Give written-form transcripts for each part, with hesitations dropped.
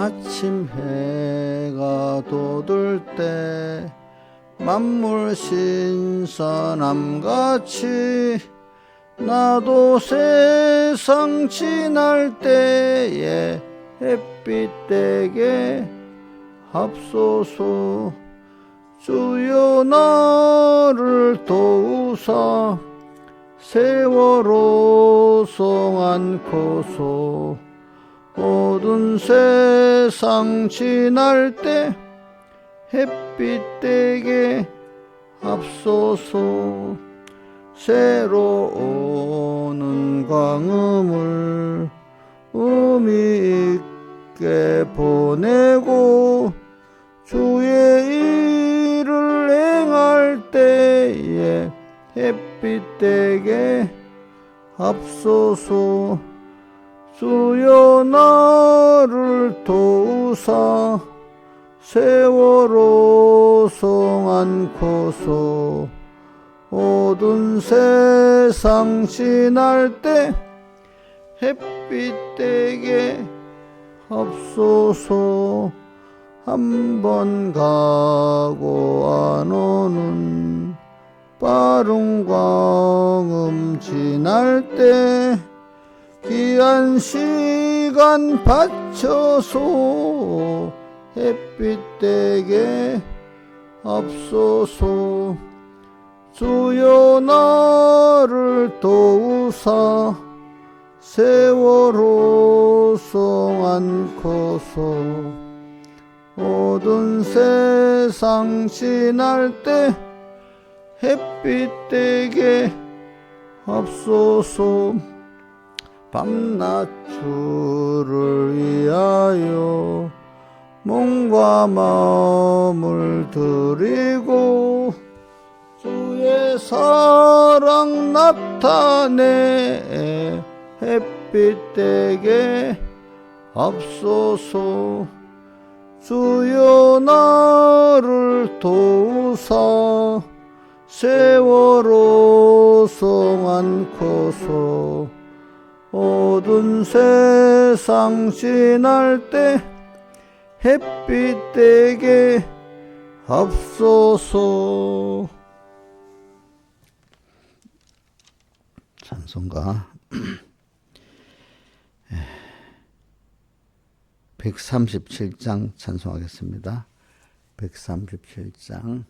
아침 해가 돋을 때 만물 신선함같이 나도 세상 지날 때에 햇빛 되게 합소서. 주여 나를 도우사 세월호 송안고소. 모든 세상 지날 때 햇빛 되게 합소서. 새로 오는 광음을 의미 있게 보내고 주의 일을 행할 때에 햇빛 되게 합소서. 주여 나를 도우사 세월호 송안고소. 모든 세상 지날 때 햇빛 되게 합소서. 한 번 가고 안 오는 빠른 광음 지날 때 귀한 시간 바쳐서 햇빛 되게 합소서. 주여 나를 도우사 세월호 송안고소. 모든 세상 지날 때 햇빛 되게 합소서. 밤낮 주를 위하여 몸과 마음을 드리고 주의 사랑 나타내 햇빛 되게 합소서. 주여 나를 도우사 세월호 송안고소. 모든 세상 지날 때 햇빛 되게 합소서. 찬송가 137장 찬송하겠습니다. 137장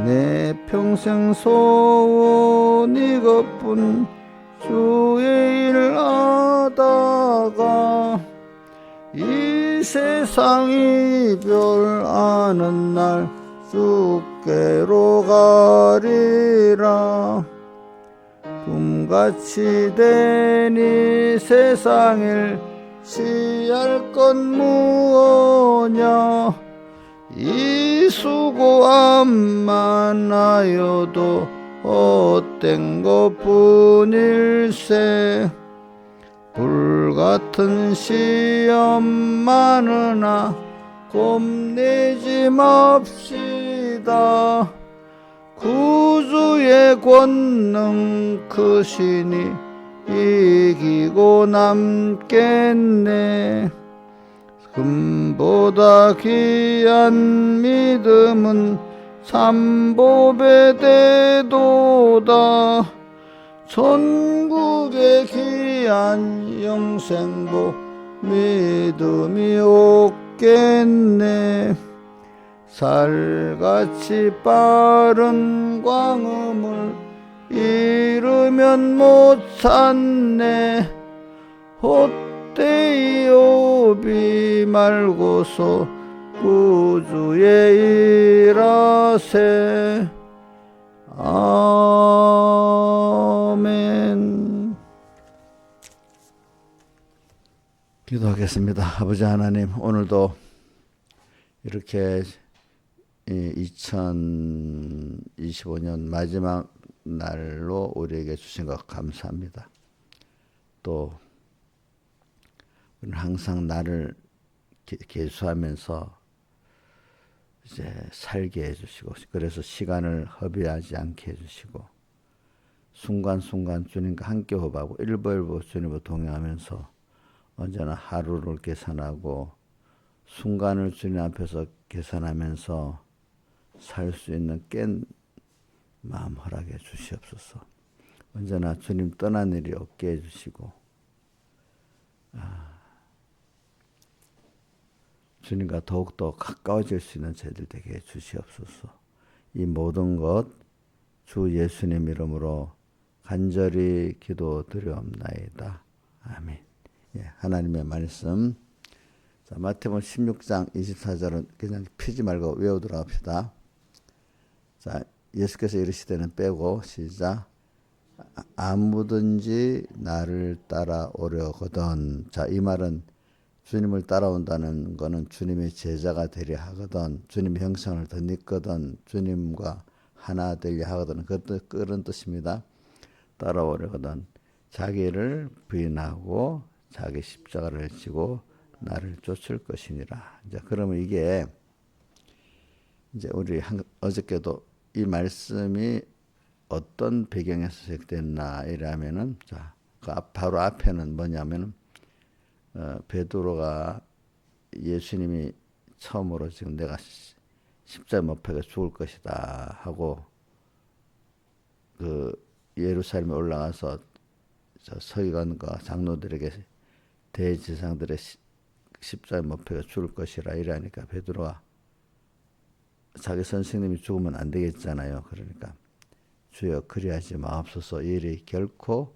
내 평생 소원 이것뿐 주의 일 하다가 이 세상 이별하는 날 주께로 가리라. 꿈같이 된 이 세상을 시할 건 무엇냐. 이 수고함만 하여도 헛된 것뿐일세. 불같은 시험 많으나 겁내지 맙시다. 구주의 권능 크시니 이기고 남겠네. 금보다 귀한 믿음은 삼보배 되도다. 천국의 귀한 영생보 믿음이 없겠네. 살같이 빠른 광음을 잃으면 못 찾네. 헛되이 오비 말고서 구주의 일하세. 아멘. 기도하겠습니다. 아버지 하나님, 오늘도 이렇게 2025년 마지막 날로 우리에게 주신 것 감사합니다. 또 우리는 항상 나를 계수하면서 이제 살게 해주시고, 그래서 시간을 허비하지 않게 해주시고, 순간순간 주님과 함께 호흡하고 일부일부 주님과 동행하면서 언제나 하루를 계산하고 순간을 주님 앞에서 계산하면서 살 수 있는 깬 마음 허락해 주시옵소서. 언제나 주님 떠난 일이 없게 해주시고 주님과 더욱더 가까워질 수 있는 저희들 되게 해주시옵소서. 이 모든 것 주 예수님 이름으로 간절히 기도드리옵나이다. 아멘. 예, 하나님의 말씀. 자, 마태복음 16장 24절은 그냥 피지 말고 외우도록 합시다. 자, 예수께서 이르시되는 빼고 시작. 아무든지 나를 따라오려거든. 자, 이 말은 주님을 따라온다는 거는 주님의 제자가 되려 하거든. 주님의 형상을 덧입거든. 주님과 하나 되려 하거든. 그런 뜻입니다. 따라오려거든. 자기를 부인하고 자기 십자가를 지고 나를 쫓을 것이니라. 이제 그러면 이게 이제 우리 어저께도 이 말씀이 어떤 배경에서 시작됐나 이라면은 자, 그 바로 앞에는 뭐냐면은 베드로가 예수님이 처음으로 지금 내가 십자가 못 박혀 죽을 것이다 하고 그 예루살렘에 올라가서 저 서기관과 장로들에게 대제사장들의 십자가에 못 박혀 죽을 것이라 이러니까 베드로가 자기 선생님이 죽으면 안 되겠잖아요. 그러니까 주여 그리하지 마옵소서. 이 일이 결코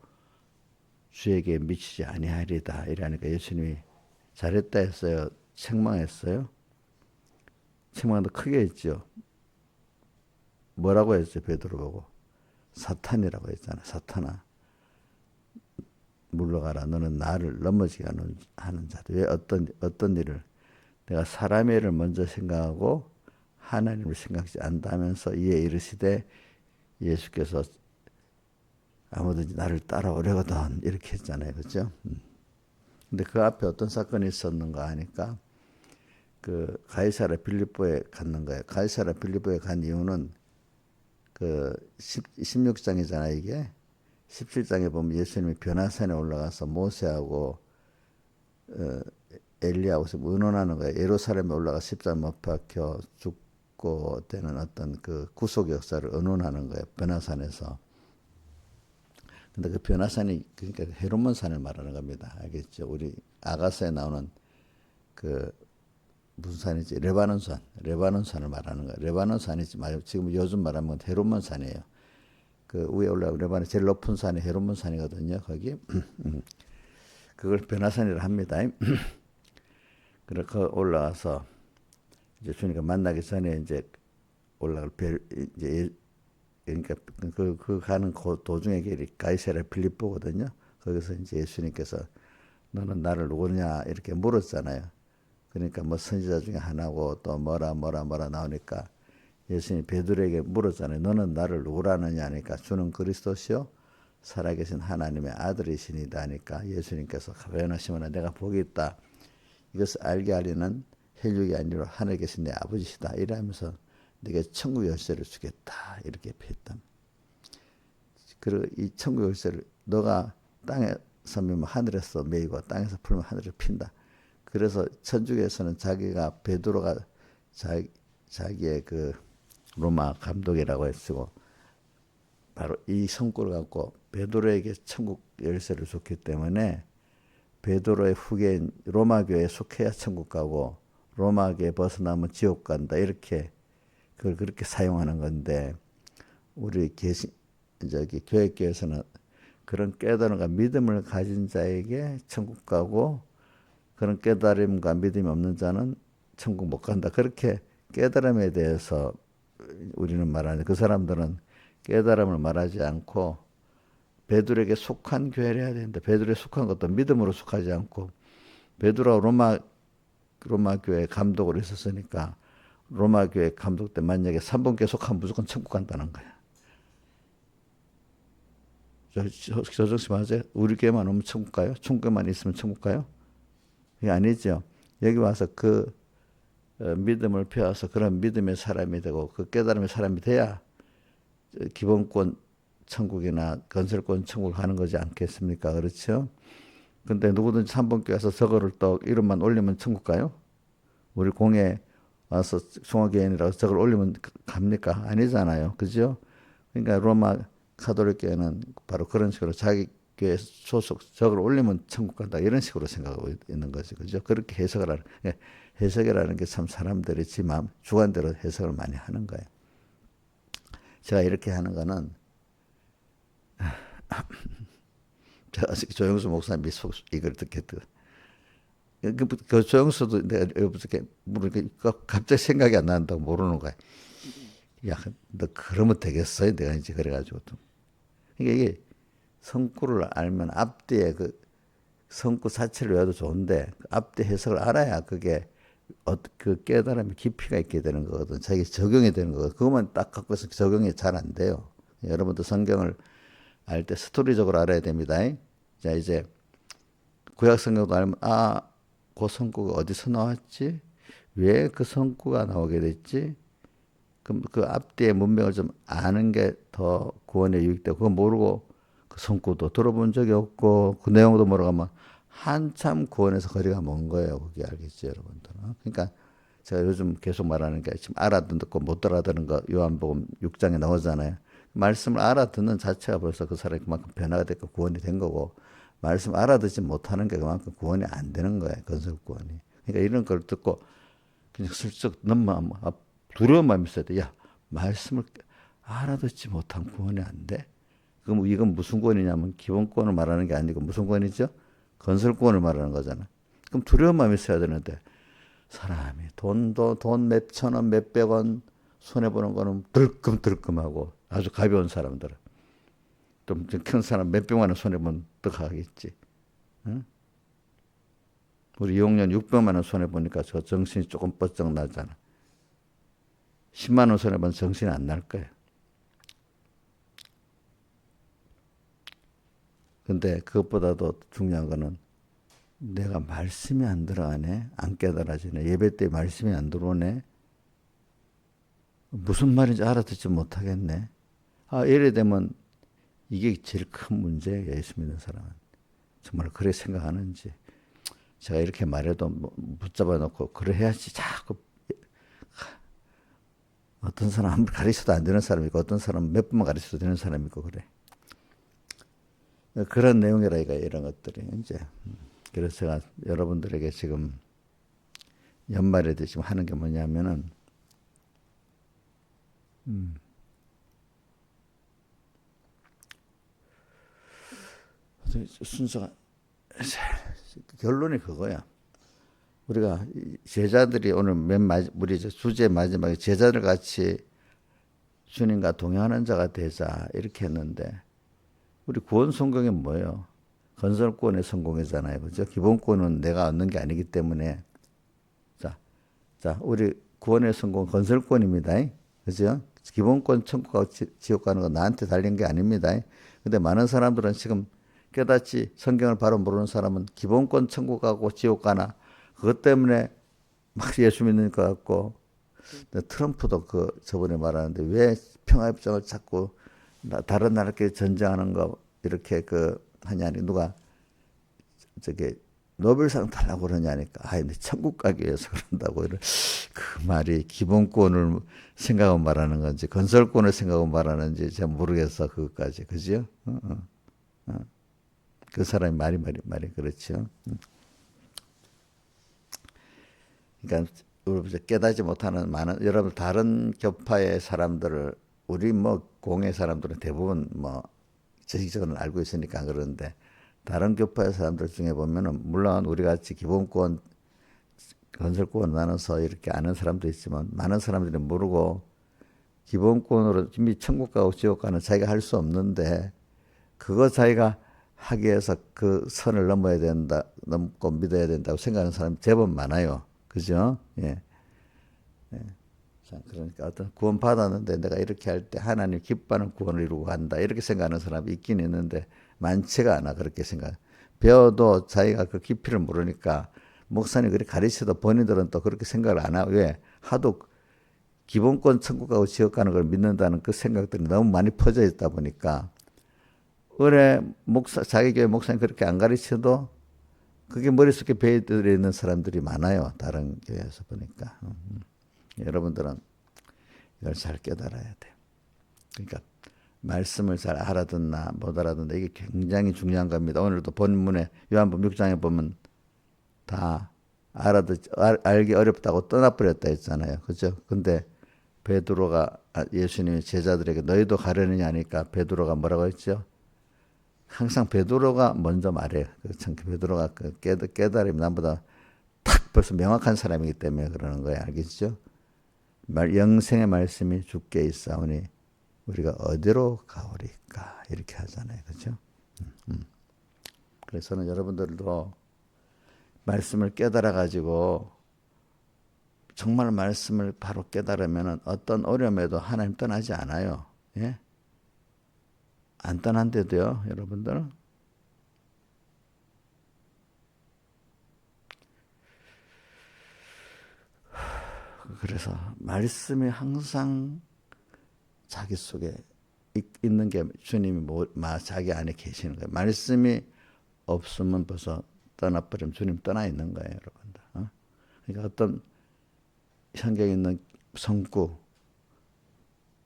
주에게 미치지 아니하리다 이러니까 예수님이 잘했다 했어요? 책망했어요? 책망도 크게 했죠. 뭐라고 했어요? 베드로 보고 사탄이라고 했잖아. 사탄아 물러가라. 너는 나를 넘어지게 하는 자다. 왜 어떤 일을 내가 사람의 일을 먼저 생각하고 하나님을 생각지 않다면서 이에 이르시되 예수께서 아무든지 나를 따라오려거든 이렇게 했잖아요. 그렇죠? 근데 그 앞에 어떤 사건이 있었는가 하니까 그 가이사랴 빌립보에 갔는 거예요. 가이사랴 빌립보에 간 이유는 그 16장이잖아요, 이게. 17장에 보면 예수님이 변화산에 올라가서 모세하고 엘리야하고 의논하는 거예요. 예루살렘에 올라가 십자가 못 박혀 죽고 되는 어떤 그 구속 역사를 의논하는 거예요. 변화산에서. 근데 그 변화산이 그러니까 헤르몬 산을 말하는 겁니다. 알겠죠? 우리 아가서에 나오는 그 무슨 산이지? 레바논 산을 말하는 거예요. 레바논 산이지 말고 지금 요즘 말하는 건 헤르몬 산이에요. 그 위에 올라가 레바논 제일 높은 산이 헤르몬 산이거든요. 거기 그걸 변화산이라 합니다. 그래서 올라가서 이제 주님과 만나기 전에 이제 올라갈 이제 그러니까 그 가는 도중의 길이 가이사랴 빌립보거든요. 거기서 이제 예수님께서 너는 나를 누구냐 이렇게 물었잖아요. 그러니까 뭐 선지자 중에 하나고 또 뭐라 나오니까 예수님이 베드로에게 물었잖아요. 너는 나를 누구라느냐 하니까 주는 그리스도시요 살아계신 하나님의 아들이시니다 하니까 예수님께서 가베나 시몬아 내가 복이 있다. 이것을 알게 하리는 혈육이 아니라 하늘에 계신 내 아버지시다. 이러면서 네게 천국 열쇠를 주겠다. 이렇게 표했다. 그리고 이 천국 열쇠를 너가 땅에서 밀면 하늘에서 매이고 땅에서 풀면 하늘을 핀다. 그래서 천주교에서는 자기가 베드로가 자기의 그 로마 감독이라고 했고 바로 이 성구를 갖고 베드로에게 천국 열쇠를 줬기 때문에 베드로의 후계인 로마 교회에 속해야 천국 가고 로마 교회 벗어나면 지옥 간다. 이렇게 그걸 그렇게 사용하는 건데 우리 교회에서는 그런 깨달음과 믿음을 가진 자에게 천국 가고 그런 깨달음과 믿음이 없는 자는 천국 못 간다. 그렇게 깨달음에 대해서 우리는 말하는데 그 사람들은 깨달음을 말하지 않고 베드로에게 속한 교회를 해야 되는데 베드로에 속한 것도 믿음으로 속하지 않고 베드로가 로마 교회 감독으로 있었으니까 로마 교회 감독 때 만약에 3번께 속하면 무조건 천국 간다는 거야. 조정씨 맞아요? 우리 교회만 오면 천국 가요? 천국에만 있으면 천국 가요? 그게 아니죠. 여기 와서 그 믿음을 배워서 그런 믿음의 사람이 되고 그 깨달음의 사람이 돼야 기본권 천국이나 건설권 천국 가는 거지 않겠습니까? 그렇죠? 근데 누구든지 3번 교회에서 저거를 또 이름만 올리면 천국 가요? 우리 공에 와서 송화교인이라고 저걸 올리면 갑니까? 아니잖아요. 그죠? 그러니까 로마 가톨릭 교회는 바로 그런 식으로 자기 교회 소속 저걸 올리면 천국 간다 이런 식으로 생각하고 있는 거죠. 그죠? 그렇게 해석을 하는 해석이라는 게 참 사람들이 지 마음 주관대로 해석을 많이 하는 거예요. 제가 이렇게 하는 거는 제가 조영수 목사님이 이걸 듣게 그 조영수도 내가 어떻게 모르니까 갑자기 생각이 안 난다고 모르는 거야. 야, 너 그러면 되겠어요? 내가 이제 그래가지고 또. 그러니까 이게 성구를 알면 앞뒤에 그 성구 자체를 외워도 좋은데 그 앞뒤 해석을 알아야 그게 그 깨달음의 깊이가 있게 되는 거거든. 자기 적용이 되는 거거든. 그것만 딱 갖고서 적용이 잘 안 돼요. 여러분도 성경을 알 때 스토리적으로 알아야 됩니다. 자, 이제 구약 성경도 알면 그 성구가 어디서 나왔지? 왜 그 성구가 나오게 됐지? 그럼 그 앞뒤의 문맥을 좀 아는 게 더 구원에 유익되고 그거 모르고 그 성구도 들어본 적이 없고 그 내용도 모르가면 한참 구원에서 거리가 먼 거예요. 그게 알겠죠, 여러분들. 그러니까 제가 요즘 계속 말하는 게 지금 알아듣고 못 알아듣는 거 요한복음 6장에 나오잖아요. 말씀을 알아듣는 자체가 벌써 그 사람이 그만큼 변화가 됐고 구원이 된 거고 말씀 알아듣지 못하는 게 그만큼 구원이 안 되는 거예요. 건설 구원이. 그러니까 이런 걸 듣고 그냥 슬쩍 너무 두려운 마음이 있어야 돼. 야, 말씀을 알아듣지 못한 구원이 안 돼? 그럼 이건 무슨 구원이냐면 기본구원을 말하는 게 아니고 무슨 구원이죠? 건설구원을 말하는 거잖아. 그럼 두려운 마음이 있어야 되는데 사람이 돈 몇천 원, 몇백 원 손해보는 거는 들끔들끔하고 아주 가벼운 사람들은 좀 큰 사람 몇백만 원 손해보면 떡하겠지. 응? 우리 6년 600만 원 손해보니까 저 정신이 조금 뻗쩍 나잖아. 10만 원 손해보면 정신이 안 날 거예요. 근데 그것보다도 중요한 거는 내가 말씀이 안 들어가네. 안 깨달아지네. 예배 때 말씀이 안 들어오네. 무슨 말인지 알아듣지 못하겠네. 이래 되면 이게 제일 큰 문제예요. 예수 믿는 사람은. 정말 그렇게 생각하는지. 제가 이렇게 말해도 붙잡아 놓고 그래 해야지 자꾸 어떤 사람 아무리 가르쳐도 안 되는 사람이 있고 어떤 사람은 몇 번만 가르쳐도 되는 사람이 있고 그래. 그런 내용이라 이런 것들이 이제 그래서 제가 여러분들에게 지금 연말에도 지금 하는 게 뭐냐면은 순서가 결론이 그거야. 우리가 제자들이 오늘 우리 주제 마지막에 제자들 같이 주님과 동행하는 자가 되자 이렇게 했는데 우리 구원 성공이 뭐예요? 건설권의 성공이잖아요. 그죠? 기본권은 내가 얻는 게 아니기 때문에 자, 우리 구원의 성공 건설권입니다. 그죠? 기본권 천국 가고 지옥 가는 건 나한테 달린 게 아닙니다. 근데 많은 사람들은 지금 깨닫지 성경을 바로 모르는 사람은 기본권 천국 가고 지옥 가나 그것 때문에 막 예수 믿는 것 같고 트럼프도 저번에 말하는데 왜 평화협정을 자꾸 다른 나라끼리 전쟁하는 거 이렇게 하냐니 누가 노벨상 달라고 그러냐니까 근데 천국 가기 위해서 그런다고 그 말이 기본권을 생각하고 말하는 건지 건설권을 생각하고 말하는지 잘 모르겠어 그것까지 그죠? 그 사람이 말이 그렇죠. 그러니까 우리 깨닫지 못하는 많은 여러분 다른 교파의 사람들을 우리 공의 사람들은 대부분 지식적으로는 알고 있으니까 그러는데 다른 교파의 사람들 중에 보면은 물론 우리 같이 기본권 건설권 나눠서 이렇게 아는 사람도 있지만 많은 사람들이 모르고 기본권으로 이미 천국 가고 지옥 가는 자기가 할 수 없는데 그거 자기가 하기 위해서 그 선을 넘고 믿어야 된다고 생각하는 사람이 제법 많아요. 그죠? 예. 자, 그러니까 어떤 구원 받았는데 내가 이렇게 할 때 하나님 기뻐하는 구원을 이루고 간다. 이렇게 생각하는 사람이 있긴 있는데 많지가 않아. 그렇게 배워도 자기가 그 깊이를 모르니까 목사님 그렇게 가르쳐도 본인들은 또 그렇게 생각을 안 하고, 왜? 하도 기본권 천국하고 지옥 가는 걸 믿는다는 그 생각들이 너무 많이 퍼져 있다 보니까, 그래, 자기 교회 목사님 그렇게 안 가르쳐도 그게 머릿속에 배들어 있는 사람들이 많아요. 다른 교회에서 보니까. 여러분들은 이걸 잘 깨달아야 돼요. 그러니까 말씀을 잘 알아듣나 못 알아듣나 이게 굉장히 중요한 겁니다. 오늘도 본문에 요한복음 6장에 보면 다 알기 어렵다고 떠나버렸다 했잖아요. 그죠? 근데 베드로가 예수님이 제자들에게 너희도 가려느냐 하니까 베드로가 뭐라고 했죠? 항상 베드로가 먼저 말해요. 참 베드로가 그 깨달음이 남보다 탁 벌써 명확한 사람이기 때문에 그러는 거예요. 알겠죠? 영생의 말씀이 주께 있사오니 우리가 어디로 가오리까 이렇게 하잖아요. 그렇죠? 그래서 저는 여러분들도 말씀을 깨달아 가지고 정말 말씀을 바로 깨달으면 어떤 어려움에도 하나님 떠나지 않아요. 예? 안 떠난데도요, 여러분들. 그래서 말씀이 항상 자기 속에 있는 게 주님이 자기 안에 계시는 거예요. 말씀이 없으면 벌써 떠나버리면 주님 떠나 있는 거예요, 여러분들. 그러니까 어떤 성경에 있는 성구,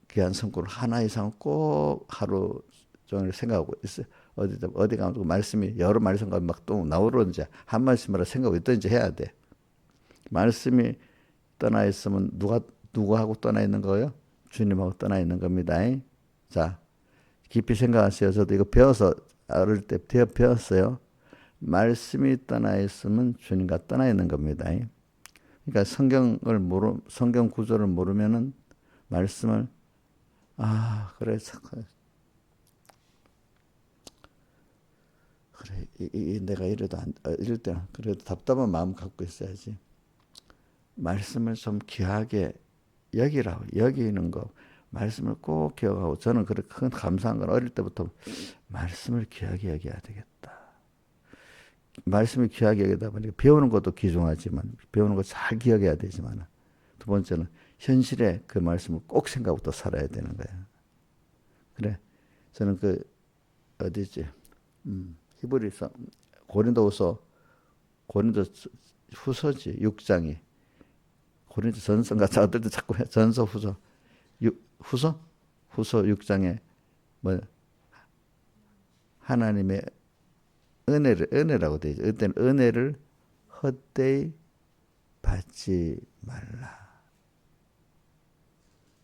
귀한 성구를 하나 이상 꼭 하루 종일 생각하고 있어요. 어디 가면 말씀이 여러 말씀과 막 또 나오든지 한 말씀으로 생각하고 있든지 해야 돼. 말씀이 떠나 있으면 누구하고 떠나 있는 거예요? 주님하고 떠나 있는 겁니다. 자, 깊이 생각하세요. 저도 이거 배워서 어릴 때 배웠어요. 말씀이 떠나 있으면 주님과 떠나 있는 겁니다. 그러니까 성경 구조를 모르면은 말씀을 그래 내가 이럴 때 그래도 답답한 마음 갖고 있어야지. 말씀을 좀 귀하게 여기는 거, 말씀을 꼭 기억하고, 저는 그렇게 큰 감사한 건 어릴 때부터 말씀을 귀하게 여겨야 되겠다. 말씀을 귀하게 여기다 보니까 배우는 것도 귀중하지만, 배우는 거 잘 기억해야 되지만, 두 번째는 현실에 그 말씀을 꼭 생각부터 살아야 되는 거예요. 그래, 저는 어디지? 히브리서, 고린도 후서지, 6장이. 고린도 전서인가 어떨 때 자꾸 전서 후서 후서 6장에 하나님의 은혜라고 되어 있죠. 그때는 은혜를 헛되이 받지 말라.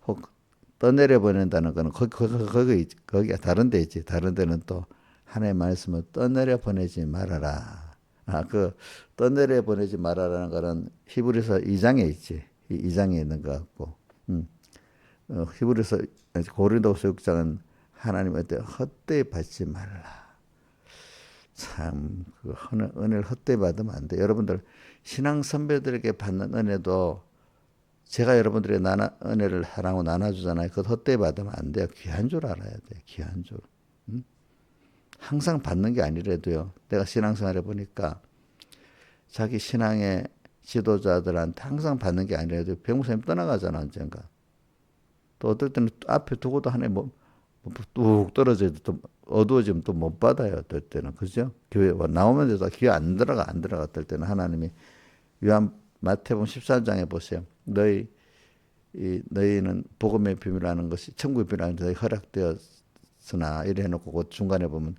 혹 떠내려 보낸다는 거는 거기 다른 데 있지. 다른 데는 또 하나님의 말씀을 떠내려 보내지 말아라. 떠내려 보내지 말아라는 거는 히브리서 2장에 있지. 2장에 있는 것 같고. 히브리서 고린도서 6장은 하나님한테 헛되이 받지 말라. 참, 은혜를 헛되이 받으면 안 돼. 여러분들, 신앙 선배들에게 받는 은혜도 제가 여러분들의 은혜를 사랑하고 나눠주잖아요. 그것 헛되이 받으면 안 돼요. 귀한 줄 알아야 돼. 귀한 줄. 항상 받는 게 아니라도요. 내가 신앙생활 해보니까 자기 신앙의 지도자들한테 항상 받는 게 아니라도 병목사님 떠나가잖아, 언젠가. 또 어떨 때는 앞에 두고도 하나님 뚝 떨어져도 또 어두워지면 또 못 받아요. 어떨 때는. 그죠? 교회 나오면 돼도 귀에 안 들어가. 어떨 때는 하나님이 마태복음 14장에 보세요. 너희는 복음의 비밀이라는 것이 천국의 비밀이라는 것이 허락되었으나 이래 해놓고 그 중간에 보면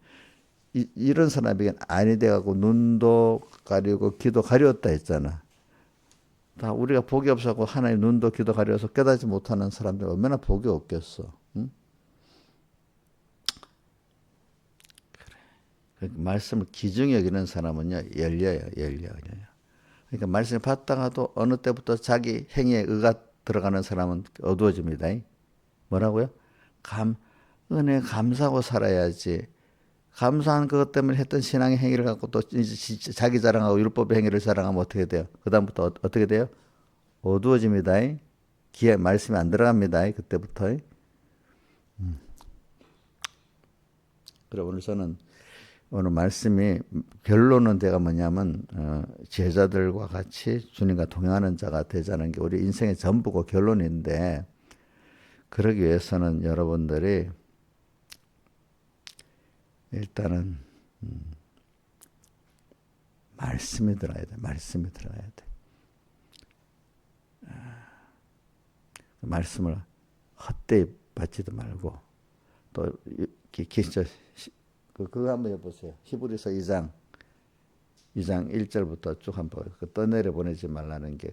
이런 사람에겐 아니 돼가고 눈도 가리고 귀도 가렸다 했잖아. 다 우리가 복이 없어서 하나님 눈도 귀도 가려서 깨닫지 못하는 사람들 얼마나 복이 없겠어. 응? 그래. 말씀을 귀중히 여기는 사람은요 열려요. 그러니까 말씀을 받다가도 어느 때부터 자기 행위에 의가 들어가는 사람은 어두워집니다. 뭐라고요? 은혜 감사하고 살아야지. 감사한 그것 때문에 했던 신앙의 행위를 갖고 또 이제 자기 자랑하고 율법의 행위를 자랑하면 어떻게 돼요? 그 다음부터 어떻게 돼요? 어두워집니다. 귀에 말씀이 안 들어갑니다. 그때부터. 그래 오늘 저는 오늘 말씀이 결론은 제가 뭐냐면 제자들과 같이 주님과 동행하는 자가 되자는 게 우리 인생의 전부고 결론인데 그러기 위해서는 여러분들이 일단은 말씀이 들어야 돼. 말씀이 들어야 돼. 말씀을 헛되이 받지도 말고 또 그거 한번 해보세요. 히브리서 2장 1절부터 쭉 한번 떠내려 보내지 말라는 게.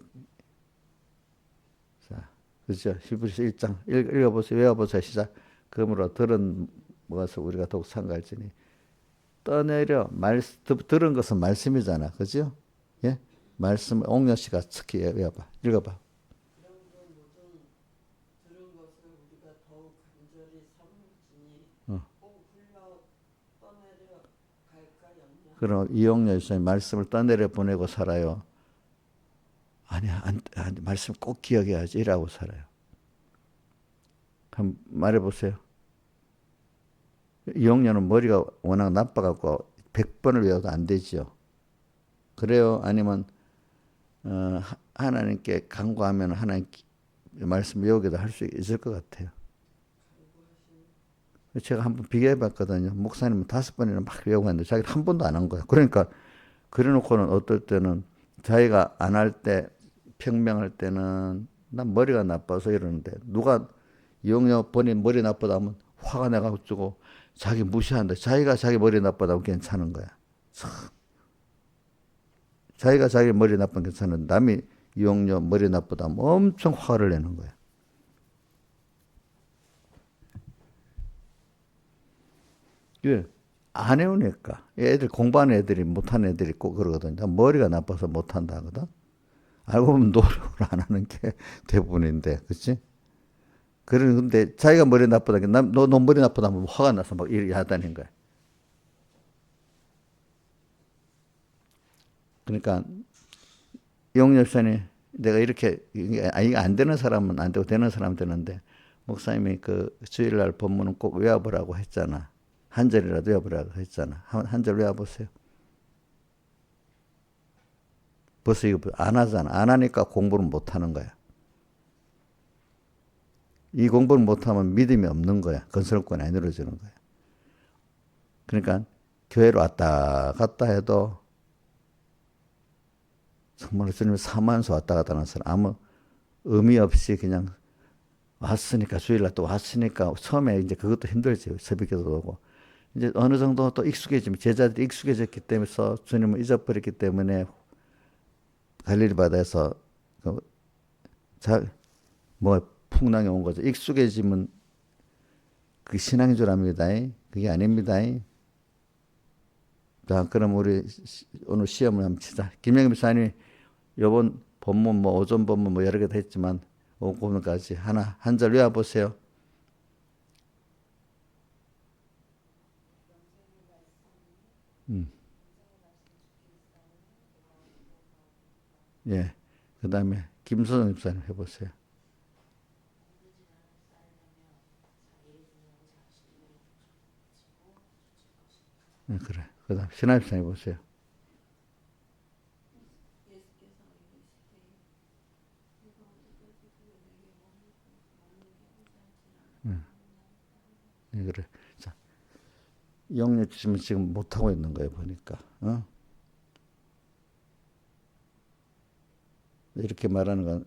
자, 그렇죠? 히브리서 1장 읽어보세요. 외워보세요. 시작. 그러므로 들은 것을 우리가 더욱 상갈지니 떠내려 들은 것은 말씀이잖아. 그죠? 예? 말씀 옥녀 씨가 특히 외워봐. 읽어봐. 그럼 이용렬 선생님 말씀을 떠내려 보내고 살아요. 아니야, 말씀 꼭 기억해야지 이라고 살아요. 한번 말해보세요. 이용렬은 머리가 워낙 나빠갖고 100번을 외워도 안 되죠. 그래요? 아니면 하나님께 간구하면 하나님 말씀 외우기도 할 수 있을 것 같아요. 제가 한번 비교해봤거든요. 목사님은 5번이나 막 외우고 했는데 자기는 한 번도 안 한 거야. 그러니까 그래놓고는 어떨 때는 자기가 안 할 때 평명할 때는 난 머리가 나빠서 이러는데 누가 이용녀 본인 머리 나쁘다 하면 화가 나가지고 자기 무시한다. 자기가 자기 머리 나쁘다고 괜찮은 거야. 자기가 자기 머리 나쁘면 괜찮은데 남이 이용녀 머리 나쁘다 하면 엄청 화를 내는 거야. 왜? 안 해오니까. 애들, 공부하는 애들이 못하는 애들이 꼭 그러거든요. 머리가 나빠서 못한다 하거든. 알고 보면 노력을 안 하는 게 대부분인데, 그치? 그런데 자기가 머리 나쁘다, 너 머리 나쁘다 하면 화가 나서 막 이렇게 하다는 거야. 그러니까, 용접선이 내가 이렇게, 이게 안 되는 사람은 안 되고 되는 사람은 되는데, 목사님이 그 주일날 본문은 꼭 외워보라고 했잖아. 한 절이라도 외워보라고 했잖아. 한 절 외워보세요. 벌써 이거 안 하잖아. 안 하니까 공부를 못 하는 거야. 이 공부를 못하면 믿음이 없는 거야. 건설권이 안 이루어지는 거야. 그러니까 교회로 왔다 갔다 해도 정말 주님을 사모하면서 왔다 갔다 하는 사람 아무 의미 없이 그냥 왔으니까 주일날 또 왔으니까 처음에 이제 그것도 힘들지. 새벽에도 오고. 이제 어느 정도 또 익숙해지면 제자들이 익숙해졌기 때문에 주님을 잊어버렸기 때문에 갈릴리 바다에서 풍랑이 온 거죠. 익숙해지면 그게 신앙인 줄 압니다. 그게 아닙니다. 자, 그럼 우리 오늘 시험을 한번 치자. 김영임 목사님이 요번 본문 오전 본문 여러 개 다 했지만 오늘까지 한 절 외워보세요. 예. 그 다음에 김소정 집사님 해보세요. 네, 그래. 그 다음 신하 집사님 해보세요. 네, 그래. 자, 영역 지금 못하고 있는 거예요, 보니까. 이렇게 말하는 건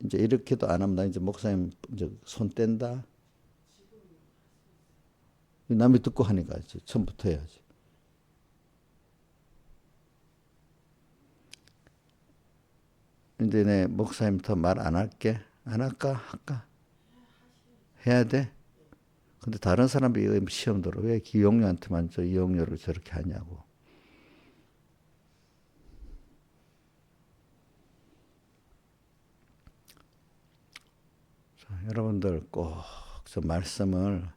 이제 이렇게도 안 하면 나 이제 목사님 이제 손 뗀다. 남이 듣고 하니까 이제 처음부터 해야지. 근데 내 목사님 더 말 안 할게. 안 할까? 할까? 해야 돼? 근데 다른 사람이 시험 들어. 왜 기용료한테만 이용료를 저렇게 하냐고. 자, 여러분들 꼭 저 말씀을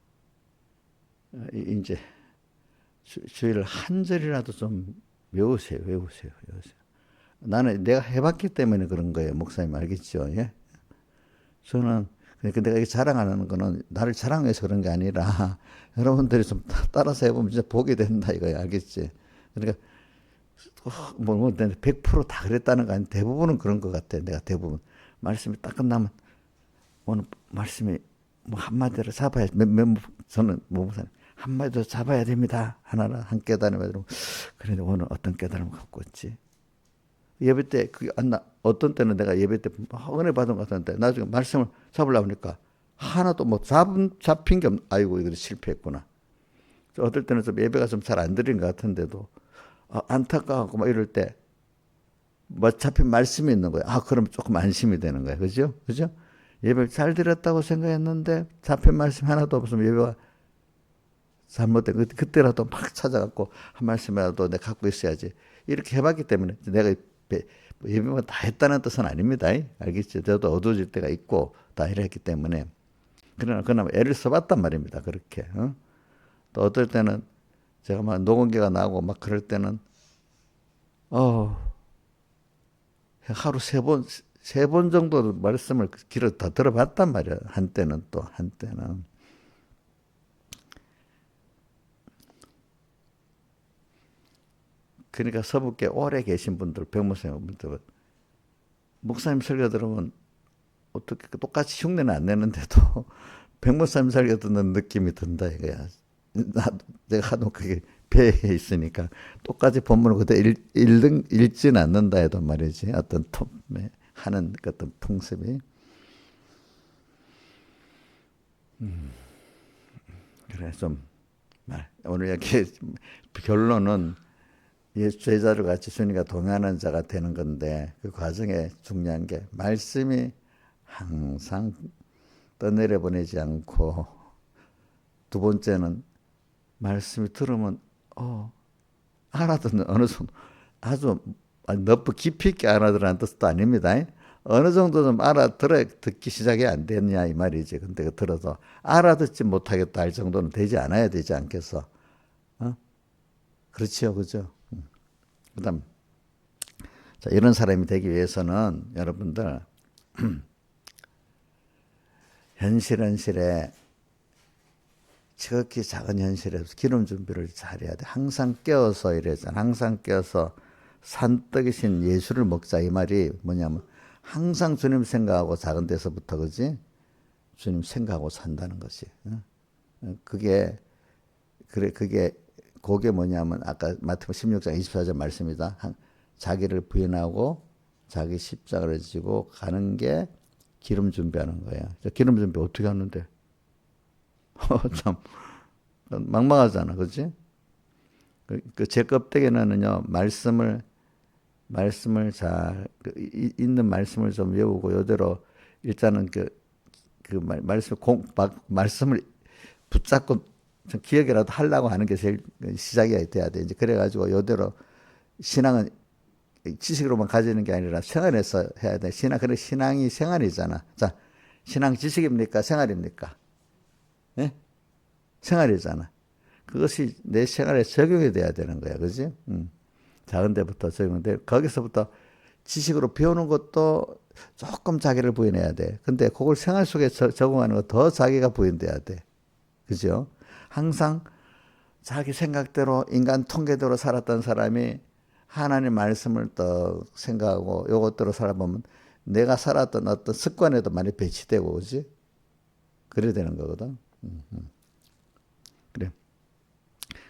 이제 주일 한 절이라도 좀 외우세요. 나는 내가 해봤기 때문에 그런 거예요. 목사님 알겠죠? 예? 저는 근데 내가 이 자랑하는 거는 나를 자랑해서 그런 게 아니라 여러분들이 좀 따라서 해보면 진짜 복이 된다 이거야. 알겠지? 그러니까 100%다 그랬다는 거 아니 대부분은 그런 것 같아. 내가 대부분 말씀이 딱 끝나면 오늘 말씀이 뭐 한마디로 잡아야 저는 뭐 한마디로 잡아야 됩니다. 하나라 한 깨달음에 들으면 그런데 오늘 어떤 깨달음을 갖고 있지? 예배 때 그게 안 나. 어떤 때는 내가 예배 때 은혜 받은 것 같은데 나중에 말씀을 잡으려고 하니까 하나도 뭐 잡힌 게 아이고 이거 실패했구나. 어떨 때는 좀 예배가 좀 잘 안 드린 것 같은데도 안타까워하고 막 이럴 때 뭐 잡힌 말씀이 있는 거예요. 그럼 조금 안심이 되는 거예요. 그죠? 그죠? 예배를 잘 드렸다고 생각했는데 잡힌 말씀 하나도 없으면 예배가 잘못된 그때라도 막 찾아갖고 한 말씀이라도 내가 갖고 있어야지. 이렇게 해봤기 때문에 내가 예배만 다 했다는 뜻은 아닙니다. 알겠죠? 저도 어두워질 때가 있고 다 이랬기 때문에 그러나 그나마 애를 써봤단 말입니다. 그렇게. 또 어떨 때는 제가 막 녹음기가 나고 막 그럴 때는 하루 세 번 정도 말씀을 길어 다 들어봤단 말이야. 한때는. 그러니까 서북에 오래 계신 분들, 백목사님들, 목사님 설교 들으면 어떻게 똑같이 흉내는 안 내는데도 백목사님 설교 듣는 느낌이 든다 이거야. 내가 하도 그게 배에 있으니까 똑같이 본문을 그대로 읽지는 않는다 해도 말이지. 어떤 하는 어떤 풍습이. 그래 좀 오늘 이렇게 결론은 예수 제자를 같이 주님과 동행하는 자가 되는 건데 그 과정에 중요한 게 말씀이 항상 떠내려 보내지 않고 두 번째는 말씀이 들으면 알아듣는 어느 정도 아주 너무 깊이 있게 알아들으라는 뜻도 아닙니다. 어느 정도 좀 알아들어 듣기 시작이 안 됐냐 이 말이지. 근데 들어서 알아듣지 못하겠다 할 정도는 되지 않아야 되지 않겠어? 그렇지요, 그죠? 그다음 자 이런 사람이 되기 위해서는 여러분들 현실에 지극히 작은 현실에서 기름 준비를 잘해야 돼. 항상 깨어서 이래잖아. 항상 깨어서 산떡이신 예수를 먹자 이 말이 뭐냐면 항상 주님 생각하고 작은 데서부터 그지? 주님 생각하고 산다는 것이. 그게 뭐냐면 아까 마태복음 16장 24절 말씀이다. 자기를 부인하고 자기 십자가를 지고 가는 게 기름 준비하는 거야. 기름 준비 어떻게 하는데? 참 막막하잖아, 그렇지? 제 껍데기는요 말씀을 잘 있는 말씀을 좀 외우고 요대로 일단은 말씀을 붙잡고 좀 기억이라도 하려고 하는 게 제일 시작이 돼야 돼. 이제 그래가지고 요대로 신앙은 지식으로만 가지는 게 아니라 생활에서 해야 돼. 그래 신앙이 생활이잖아. 자, 신앙 지식입니까? 생활입니까? 예? 생활이잖아. 그것이 내 생활에 적용이 돼야 되는 거야. 그지? 작은 데부터 적용돼. 거기서부터 지식으로 배우는 것도 조금 자기를 부인해야 돼. 근데 그걸 생활 속에 적용하는 거 더 자기가 부인돼야 돼. 그죠? 항상 자기 생각대로 인간 통계대로 살았던 사람이 하나님 말씀을 또 생각하고 요것대로 살아보면 내가 살았던 어떤 습관에도 많이 배치되고 그지? 그래야 되는 거거든. 그래.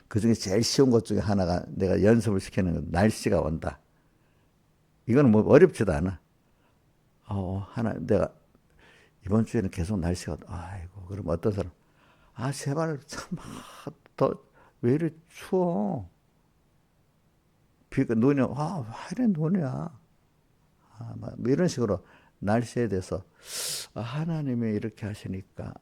그 중에 제일 쉬운 것 중에 하나가 내가 연습을 시키는 건 날씨가 온다. 이거는 뭐 어렵지도 않아. 내가 이번 주에는 계속 날씨가 온다. 아이고, 그럼 어떤 사람, 제발 참, 왜 이래 추워? 눈이, 왜 이래 눈이야? 뭐 이런 식으로 날씨에 대해서, 하나님이 이렇게 하시니까,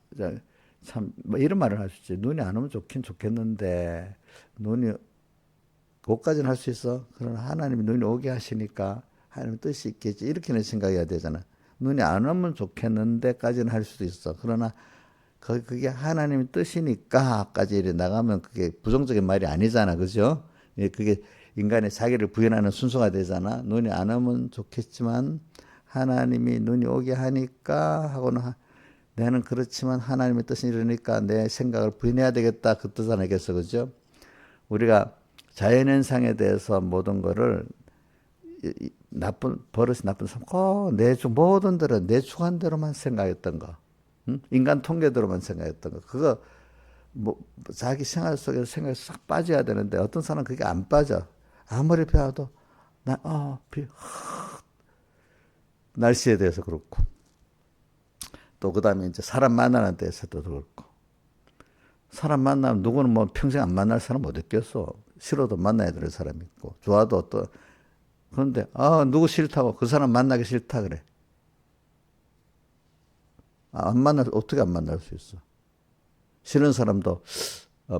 참, 뭐 이런 말을 할 수 있지. 눈이 안 오면 좋긴 좋겠는데, 눈이, 그것까지는 할 수 있어. 그러나 하나님이 눈이 오게 하시니까, 하나님 뜻이 있겠지. 이렇게는 생각해야 되잖아. 눈이 안 오면 좋겠는데까지는 할 수도 있어. 그러나, 그게 하나님의 뜻이니까까지 이래 나가면 그게 부정적인 말이 아니잖아. 그죠? 그게 인간의 자기를 부인하는 순서가 되잖아. 눈이 안 오면 좋겠지만, 하나님이 눈이 오게 하니까 하고는 내는 그렇지만 하나님의 뜻이 이러니까 내 생각을 부인해야 되겠다. 그 뜻 아니겠어, 그죠? 우리가 자연현상에 대해서 모든 거를 나쁜 버릇이 나쁜 사람, 모든 대로 내 주관대로만 생각했던 거, 응? 인간 통계대로만 생각했던 거, 그거 뭐 자기 생활 속에서 생각이 싹 빠져야 되는데 어떤 사람은 그게 안 빠져. 아무리 배워도 날씨에 대해서 그렇고 또 그다음에 이제 사람 만나는 데서도 그렇고 사람 만나면 누구는 뭐 평생 안 만날 사람 못 있겠어. 싫어도 만나야 될 사람 있고 좋아도 또 그런데 누구 싫다고 그 사람 만나기 싫다 그래. 어떻게 안 만날 수 있어. 싫은 사람도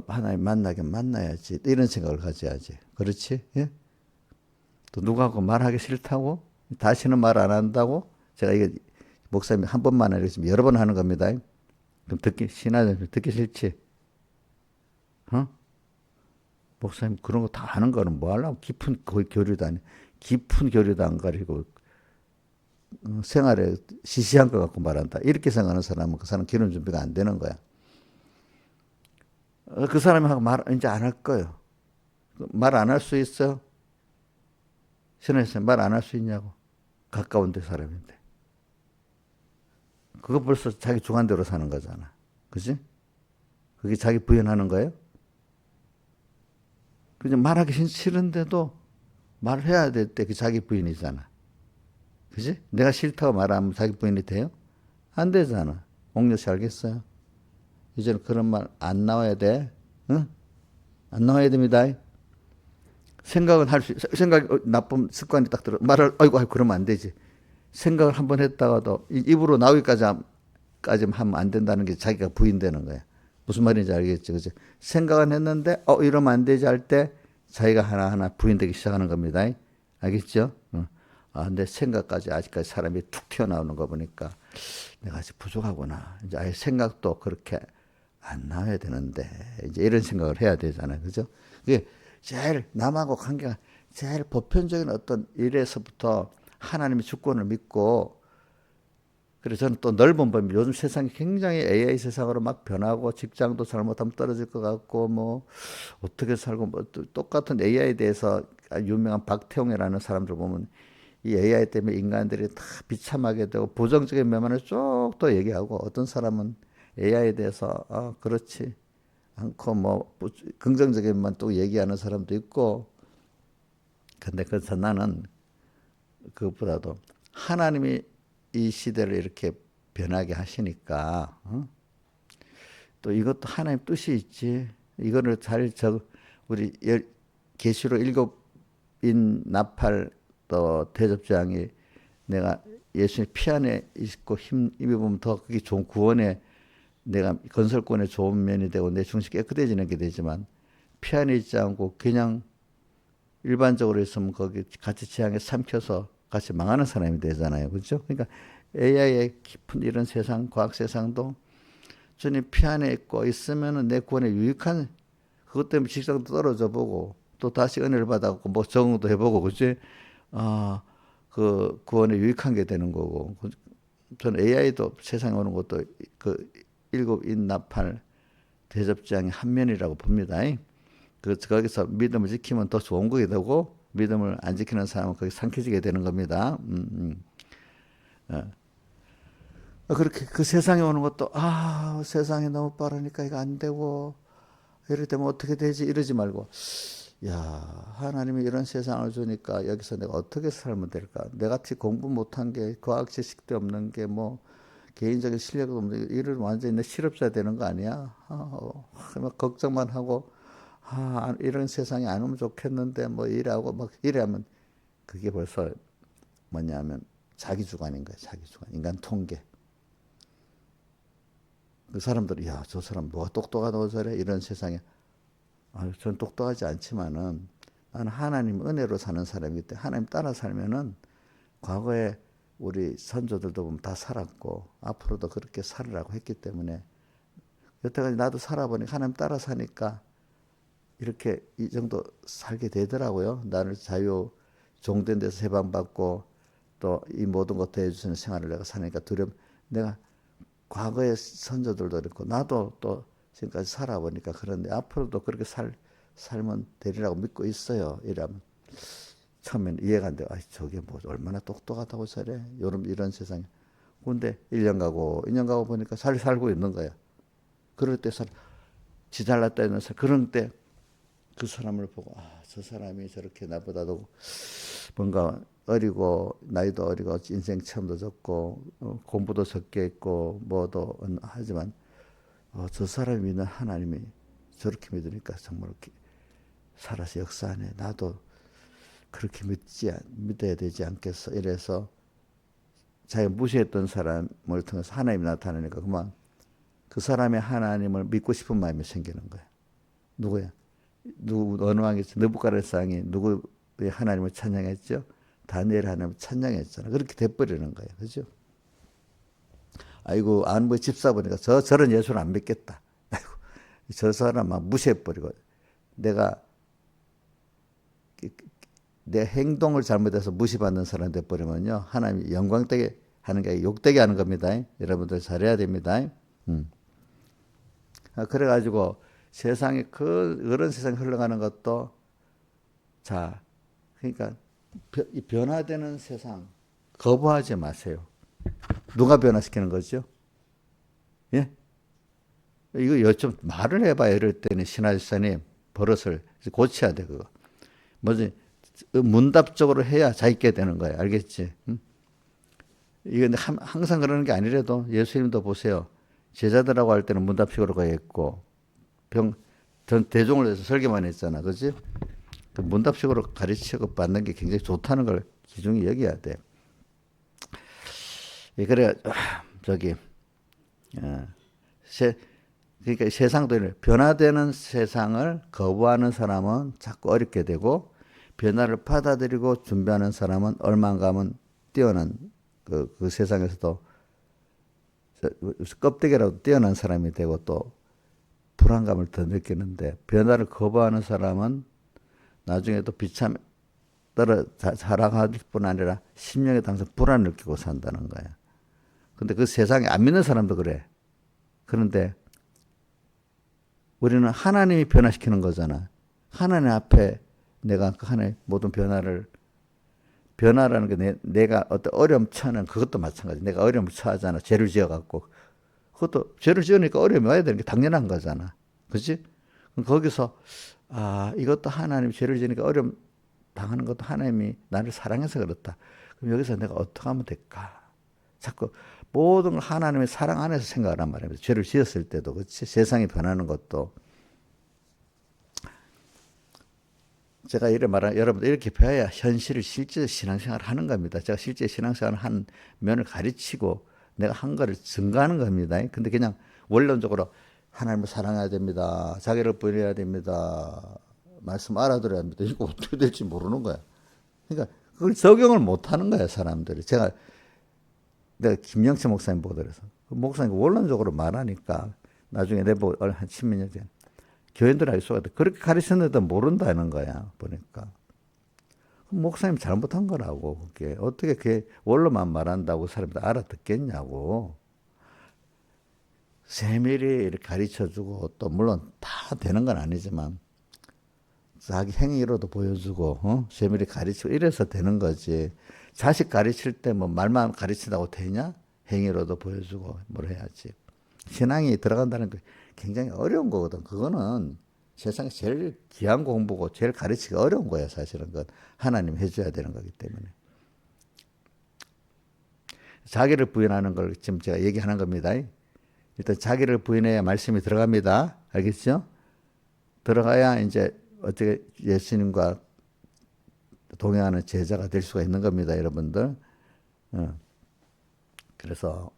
하나님 만나긴 만나야지 이런 생각을 가져야지. 그렇지? 예? 또 누구하고 말하기 싫다고 다시는 말 안 한다고 제가 이게 목사님이 한 번만 아니라 지금 여러 번 하는 겁니다. 그럼 신하들 듣기 싫지? 어? 목사님 그런 거 다 하는 거는 뭐 하려고 깊은 교류도 아니 깊은 교류도 안 가리고 생활에 시시한 것 갖고 말한다. 이렇게 생각하는 사람은 그 사람 기름 준비가 안 되는 거야. 그 사람하고 말 이제 안 할 거예요. 말 안 할 수 있어? 신하님 말 안 할 수 있냐고. 가까운 데 사람인데. 그거 벌써 자기 주관대로 사는 거잖아. 그지? 그게 자기 부인하는 거예요? 그냥 말하기 싫은데도 말해야 될 때 그 자기 부인이잖아. 그지? 내가 싫다고 말하면 자기 부인이 돼요? 안 되잖아. 옥녀 씨 알겠어요? 이제는 그런 말 안 나와야 돼. 응? 안 나와야 됩니다. 생각은 나쁜 습관이 딱 들어. 아이고, 그러면 안 되지. 생각을 한번 했다가도 입으로 나오기까지만 하면 안 된다는 게 자기가 부인되는 거야. 무슨 말인지 알겠지, 그지? 생각은 했는데, 이러면 안 되지 할 때 자기가 하나하나 부인되기 시작하는 겁니다. 알겠죠? 근데 생각까지 아직까지 사람이 툭 튀어나오는 거 보니까 내가 아직 부족하구나. 이제 아예 생각도 그렇게 안 나와야 되는데, 이제 이런 생각을 해야 되잖아요. 그죠? 그게 제일 남하고 관계가 제일 보편적인 어떤 일에서부터 하나님의 주권을 믿고 그래서 저는 또 넓은 범위 요즘 세상이 굉장히 AI 세상으로 막 변하고 직장도 잘못하면 떨어질 것 같고 뭐 어떻게 살고 뭐 똑같은 AI에 대해서 유명한 박태용이라는 사람들 보면 이 AI 때문에 인간들이 다 비참하게 되고 부정적인 면만을 쭉 또 얘기하고 어떤 사람은 AI에 대해서 그렇지 않고 뭐 긍정적인 면만 또 얘기하는 사람도 있고 근데 그래서 나는 그것보다도 하나님이 이 시대를 이렇게 변하게 하시니까 또 이것도 하나님 뜻이 있지. 이거를 우리 계시록 7인 나팔 또 대접장이 내가 예수님 피 안에 있고 힘입으면 더 그게 좋은 구원에 내가 건설권에 좋은 면이 되고 내 중심이 깨끗해지는 게 되지만 피 안에 있지 않고 그냥 일반적으로 있으면 거기 같이 지향에 삼켜서 같이 망하는 사람이 되잖아요. 그렇죠? 그러니까 AI의 깊은 이런 세상, 과학 세상도 주님 피 안에 있고 있으면은 내 구원에 유익한 그것 때문에 직장도 떨어져 보고 또 다시 은혜를 받아갖고 뭐 적응도 해보고 그치? 그 구원에 유익한 게 되는 거고 저는 AI도 세상에 오는 것도 그 7인 나팔 대접장의 한 면이라고 봅니다. 거기서 믿음을 지키면 더 좋은 거게 되고 믿음을 안 지키는 사람은 거기 삼켜지게 되는 겁니다. 그렇게 그 세상에 오는 것도 세상이 너무 빠르니까 이거 안 되고 이럴 때면 어떻게 되지 이러지 말고 야 하나님이 이런 세상을 주니까 여기서 내가 어떻게 살면 될까 내같이 공부 못한 게 과학 지식도 없는 게 뭐 개인적인 실력도 없는 게 이런 완전히 내 실업자 되는 거 아니야 막 걱정만 하고 이런 세상이 안 오면 좋겠는데 뭐 이래하고 막 이래하면 그게 벌써 뭐냐면 자기 주관인 거야 자기 주관 인간 통계 그 사람들이 야 저 사람 뭐가 똑똑하다고 저래 이런 세상에 전 똑똑하지 않지만은 나는 하나님 은혜로 사는 사람이기 때문에 하나님 따라 살면은 과거에 우리 선조들도 보면 다 살았고 앞으로도 그렇게 살으라고 했기 때문에 여태까지 나도 살아보니까 하나님 따라 사니까 이렇게 이 정도 살게 되더라고요. 나를 종된 데서 해방받고 또 이 모든 것도 해주시는 생활을 내가 사니까 내가 과거의 선조들도 그렇고 나도 또 지금까지 살아보니까 그런데 앞으로도 그렇게 살면 되리라고 믿고 있어요. 이러면 처음에는 이해가 안 돼. 아, 저게 뭐 얼마나 똑똑하다고 저래. 이런 세상에. 근데 1년 가고 2년 가고 보니까 잘 살고 있는 거야. 그럴 때 지잘났다 있는 사람, 그런 때 그 사람을 보고 저 사람이 저렇게 나보다도 뭔가 어리고 나이도 어리고 인생 체험도 적고 공부도 적게 했고 뭐도 하지만 저 사람이 믿는 하나님이 저렇게 믿으니까 정말 살아서 역사하네. 나도 그렇게 믿어야 되지 않겠어. 이래서 자기가 무시했던 사람을 통해서 하나님이 나타나니까 그만 그 사람의 하나님을 믿고 싶은 마음이 생기는 거야. 누구야? 어느 왕이지? 느부갓네살이 누구의 하나님을 찬양했죠? 다니엘 하나님을 찬양했잖아. 그렇게 돼버리는 거예요. 그죠? 아이고, 안보의 집사 보니까 저런 예수는 안 믿겠다. 아이고, 저 사람 막 무시해버리고 내 행동을 잘못해서 무시받는 사람 돼버리면요. 하나님이 영광되게 하는 게 욕되게 하는 겁니다. 여러분들 잘해야 됩니다. 그래가지고 세상에 그런 세상이 흘러가는 것도 그러니까 변화되는 세상 거부하지 마세요. 누가 변화시키는 거죠? 예? 이거 좀 말을 해봐요. 이럴 때는 신하집사님 버릇을 고쳐야 돼. 그거 뭐지? 문답적으로 해야 잘 있게 되는 거예요. 알겠지? 이건 항상 그러는 게 아니라도 예수님도 보세요. 제자들하고 할 때는 문답식으로 가했고 전 대종을 해서 설교만 했잖아. 그지? 그 문답식으로 가르치고 받는 게 굉장히 좋다는 걸 기중히 여겨야 돼. 그래, 그러니까 세상도 변화되는 세상을 거부하는 사람은 자꾸 어렵게 되고 변화를 받아들이고 준비하는 사람은 얼마 가면 뛰어난 그 세상에서도 껍데기라도 뛰어난 사람이 되고 또 불안감을 더 느끼는데 변화를 거부하는 사람은 나중에 또 비참 살아갈 뿐 아니라 심령에도 항상 불안을 느끼고 산다는 거야. 근데 그 세상에 안 믿는 사람도 그래. 그런데 우리는 하나님이 변화시키는 거잖아. 하나님 앞에 내가 그 하나의 모든 변화라는 게 내가 어떤 어려움 처하는 그것도 마찬가지. 내가 어려움을 처하잖아. 죄를 지어갖고. 그것도 죄를 지으니까 어려움이 와야 되는 게 당연한 거잖아. 그치? 거기서, 이것도 하나님이 죄를 지으니까 어려움 당하는 것도 하나님이 나를 사랑해서 그렇다. 그럼 여기서 내가 어떻게 하면 될까? 자꾸 모든 걸 하나님의 사랑 안에서 생각하란 말입니다. 죄를 지었을 때도, 그치? 세상이 변하는 것도. 제가 이래 말하는, 여러분들 이렇게 배워야 현실을 실제 신앙생활을 하는 겁니다. 제가 실제 신앙생활을 한 면을 가르치고 내가 한 거를 증거하는 겁니다. 근데 그냥 원론적으로 하나님을 사랑해야 됩니다. 자기를 부인해야 됩니다. 말씀 알아들어야 합니다. 이거 어떻게 될지 모르는 거야. 그러니까 그걸 적용을 못 하는 거야, 사람들이. 내가 김영채 목사님 보고 그래서 그 목사님 원론적으로 말하니까 나중에 내보고 한 10몇 년 전에 교인들 알 수가 없다. 그렇게 가르쳤는데도 모른다는 거야, 보니까. 목사님 잘못한 거라고, 그게. 어떻게 그게 원로만 말한다고 사람들 알아듣겠냐고. 세밀히 이렇게 가르쳐 주고, 또 물론 다 되는 건 아니지만, 자기 행위로도 보여주고, 세밀히 가르치고, 이래서 되는 거지. 자식 가르칠 때 뭐 말만 가르친다고 되냐? 행위로도 보여주고, 뭘 해야지. 신앙이 들어간다는 게 굉장히 어려운 거거든. 그거는 세상에 제일 귀한 공부고 제일 가르치기 어려운 거야, 사실은. 그건 하나님 해줘야 되는 거기 때문에. 자기를 부인하는 걸 지금 제가 얘기하는 겁니다. 일단 자기를 부인해야 말씀이 들어갑니다. 알겠죠? 들어가야 이제 어떻게 예수님과 동행하는 제자가 될 수가 있는 겁니다, 여러분들. 그래서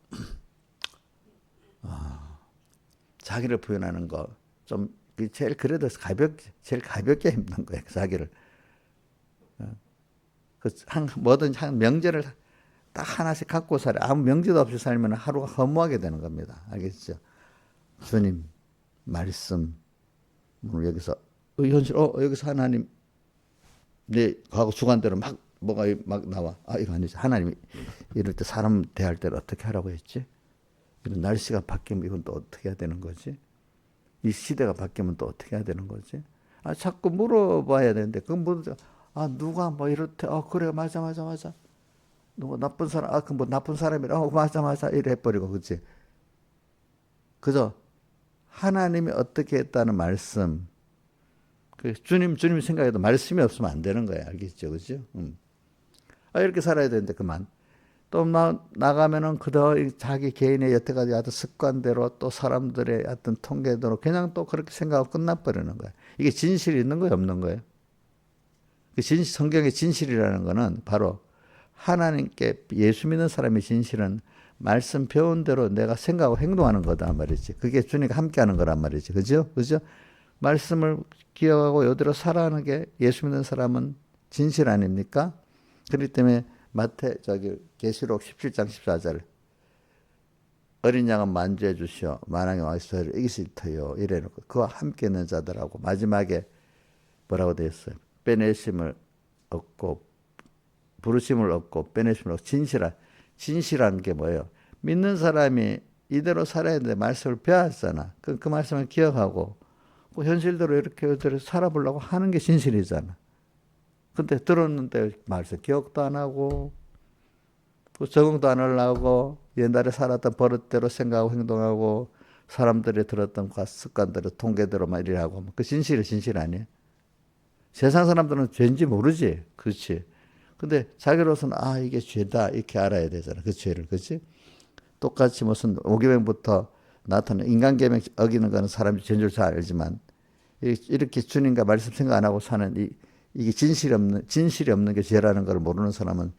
자기를 부인하는 거 좀 제일 그래도 제일 가볍게 힘든 거예요. 자기를 뭐든 명제를 딱 하나씩 갖고 살아. 아무 명제도 없이 살면 하루가 허무하게 되는 겁니다. 알겠죠? 주님 말씀 여기서 현실 여기서 하나님 내 과거 주관대로 막 뭐가 막 나와. 이거 아니지. 하나님이 이럴 때 사람 대할 때를 어떻게 하라고 했지? 이런 날씨가 바뀌면 이건 또 어떻게 해야 되는 거지? 이 시대가 바뀌면 또 어떻게 해야 되는 거지? 자꾸 물어봐야 되는데, 누가 뭐 이렇대, 그래, 맞아. 누구 나쁜 사람, 그 뭐 나쁜 사람이라, 맞아. 이래 해버리고, 그치? 그저 하나님이 어떻게 했다는 말씀, 주님 생각해도 말씀이 없으면 안 되는 거야. 알겠죠? 그죠? 이렇게 살아야 되는데, 그만. 또 나가면은 그저 자기 개인의 여태까지 하던 습관대로 또 사람들의 어떤 통계대로 그냥 또 그렇게 생각하고 끝나버리는 거야. 이게 진실이 있는 거예요, 없는 거예요? 성경의 진실이라는 거는 바로 하나님께 예수 믿는 사람의 진실은 말씀 배운 대로 내가 생각하고 행동하는 거다 말이지. 그게 주님과 함께 하는 거란 말이지. 그죠? 말씀을 기억하고 이대로 살아가는 게 예수 믿는 사람은 진실 아닙니까? 그렇기 때문에 계시록 17장 14절 어린 양은 만주해 주시어 만왕의 왕의 소리를 이기실 터요 이래놓고 그와 함께 있는 자들하고 마지막에 뭐라고 되어 있어요? 부르심을 얻고 빼내심을 얻고 진실한 게 뭐예요? 믿는 사람이 이대로 살아야 되는데 말씀을 배웠잖아. 그 말씀을 기억하고 현실대로 이렇게 살아보려고 하는 게 진실이잖아. 근데 들었는데 말씀 기억도 안 하고 적응도 안 하려고 옛날에 살았던 버릇대로 생각하고 행동하고 사람들이 들었던 습관대로 통계대로만 일하고 그 진실 아니에요? 세상 사람들은 죄인지 모르지. 그렇지. 근데 자기로서는 이게 죄다 이렇게 알아야 되잖아. 그 죄를. 그렇지? 똑같이 무슨 오기명부터 나타나는 인간계명 어기는 거는 사람이 죄인 줄 잘 알지만 이렇게 주님과 말씀 생각 안 하고 사는 이게 진실이 없는 게 죄라는 걸 모르는 사람은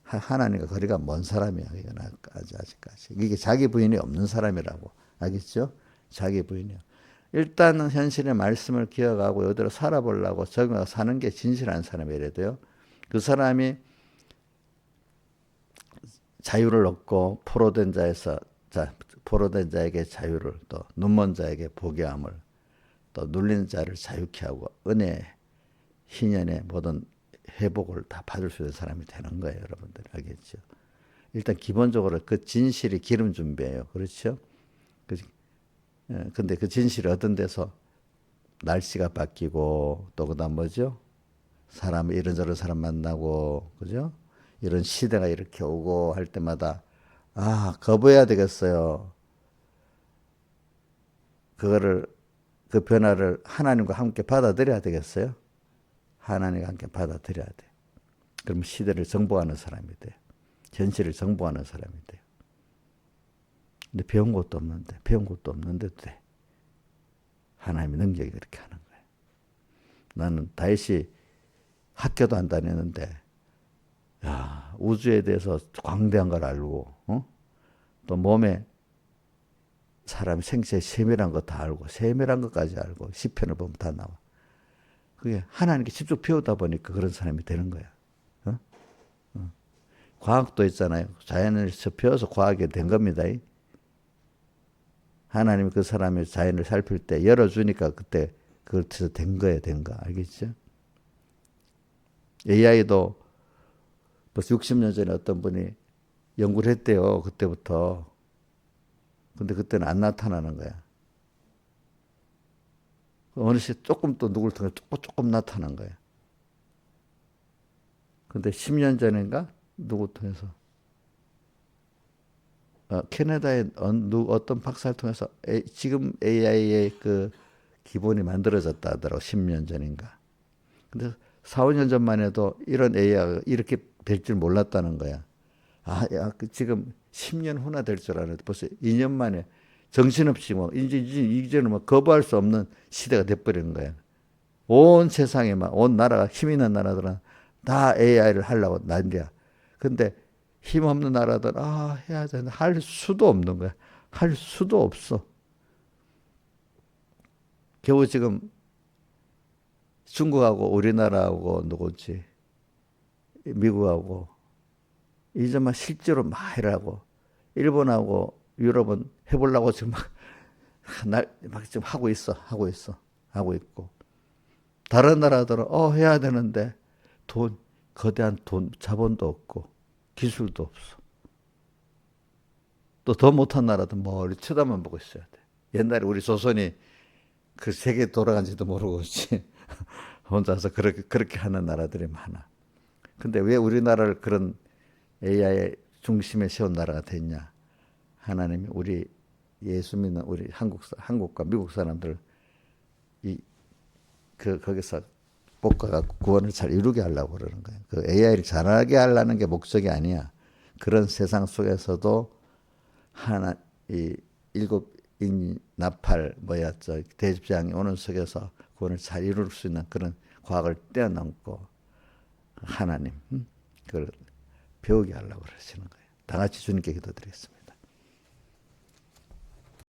하나님과 거리가 먼 사람이야. 이건 아직까지. 이게 자기 부인이 없는 사람이라고. 알겠죠? 자기 부인이요. 일단은 현실의 말씀을 기억하고 이대로 살아보려고 적응하고 사는 게 진실한 사람이래야 돼요. 그 사람이 자유를 얻고 포로된 자에게 자유를 또 눈먼 자에게 보게 함을 또 눌린 자를 자유케 하고 은혜 희년의 모든 회복을 다 받을 수 있는 사람이 되는 거예요. 여러분들 알겠죠? 일단 기본적으로 그 진실이 기름 준비예요. 그렇죠? 근데 그 진실을 얻은 데서 날씨가 바뀌고 또 그다음 뭐죠? 사람 이런저런 사람 만나고 그죠? 이런 시대가 이렇게 오고 할 때마다 거부해야 되겠어요. 그 변화를 하나님과 함께 받아들여야 되겠어요? 하나님과 함께 받아들여야 돼. 그럼 시대를 정복하는 사람이 돼. 현실을 정복하는 사람이 돼. 근데 배운 것도 없는데도 돼. 하나님의 능력이 그렇게 하는 거예요. 나는 다윗이 학교도 안 다녔는데 우주에 대해서 광대한 걸 알고 또 몸에 사람 생체의 세밀한 거 다 알고 세밀한 것까지 알고 시편을 보면 다 나와. 그게 하나님께 직접 배우다 보니까 그런 사람이 되는 거야. 과학도 있잖아요. 자연에서 배워서 과학이 된 겁니다. 하나님이 그 사람의 자연을 살필 때 열어주니까 그때 그것에서 된 거예요. 된 거. 알겠죠? AI도 벌써 60년 전에 어떤 분이 연구를 했대요. 그때부터. 근데 그때는 안 나타나는 거야. 어느새 조금 또 누굴 통해 조금 나타난 거야. 근데 10년 전인가? 누구 통해서? 캐나다의 어떤 박사를 통해서 지금 AI의 그 기본이 만들어졌다 하더라고. 10년 전인가. 근데 4, 5년 전만 해도 이런 AI가 이렇게 될 줄 몰랐다는 거야. 지금 10년 후나 될 줄 알았는데 벌써 2년 만에 정신없이 이제는 거부할 수 없는 시대가 돼버리는 거야. 온 세상에 온 나라가 힘 있는 나라들은 다 AI를 하려고 난리야. 근데 힘 없는 나라들 해야 되는데 할 수도 없는 거야. 할 수도 없어. 겨우 지금 중국하고 우리나라하고 누구지? 미국하고 이제 실제로 막 하고 일본하고 유럽은 해보려고 지금 막 지금 하고 있고 다른 나라들은 해야 되는데 거대한 자본도 없고 기술도 없어. 또 더 못한 나라도 멀리 쳐다만 보고 있어야 돼. 옛날에 우리 조선이 그 세계 돌아간지도 모르고 있지. 혼자서 그렇게 하는 나라들이 많아. 근데 왜 우리나라를 그런 AI 중심에 세운 나라가 됐냐? 하나님이 우리 예수 믿는 우리 한국과 미국 사람들 거기서 볶아갖고 구원을 잘 이루게 하려고 그러는 거예요. 그 AI를 잘하게 하려는 게 목적이 아니야. 그런 세상 속에서도 이 일곱 나팔 대집장이 오는 속에서 구원을 잘 이룰 수 있는 그런 과학을 뛰어넘고 하나님 그걸 배우게 하려고 그러시는 거예요. 다 같이 주님께 기도드리겠습니다.